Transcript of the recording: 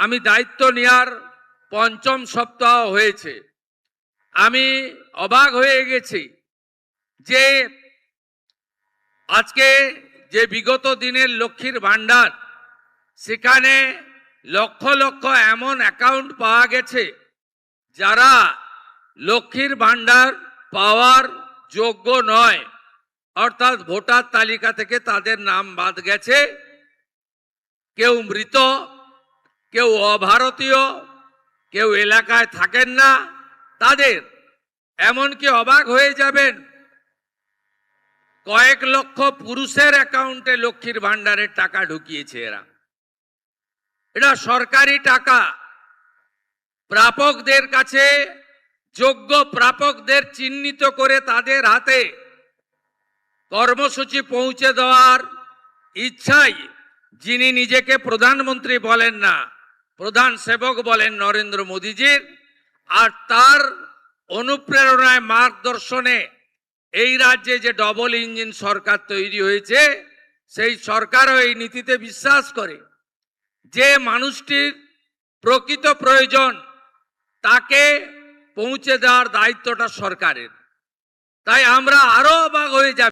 আমি দায়িত্ব নেওয়ার পঞ্চম সপ্তাহ হয়েছে। আমি অবাক হয়ে গেছি যে আজকে যে বিগত দিনের লক্ষ্মীর ভান্ডার, সেখানে লক্ষ লক্ষ এমন অ্যাকাউন্ট পাওয়া গেছে যারা লক্ষ্মীর ভান্ডার পাওয়ার যোগ্য নয়, অর্থাৎ ভোটার তালিকা থেকে তাদের নাম বাদ গেছে। কেউ মৃত, কেউ অভারতীয়, কেউ এলাকায় থাকেন না তাদের। এমনকি অবাক হয়ে যাবেন, কয়েক লক্ষ পুরুষের অ্যাকাউন্টে লক্ষ্মীর ভান্ডারের টাকা ঢুকিয়েছে এরা। এটা সরকারি টাকা। প্রাপকদের কাছে, যোগ্য প্রাপকদের চিহ্নিত করে তাদের হাতে কর্মসূচি পৌঁছে দেওয়ার ইচ্ছাই যিনি নিজেকে প্রধানমন্ত্রী বলেন না, প্রধান সেবক বলেন নরেন্দ্র মোদীজির, আর তার অনুপ্রেরণায় মার্গদর্শনে এই রাজ্যে যে ডবল ইঞ্জিন সরকার তৈরি হয়েছে, সেই সরকারও এই নীতিতে বিশ্বাস করে যে মানুষটির প্রকৃত প্রয়োজন তাকে পৌঁছে দেওয়ার দায়িত্বটা সরকারের। তাই আমরা আরো অবাক হয়ে যাব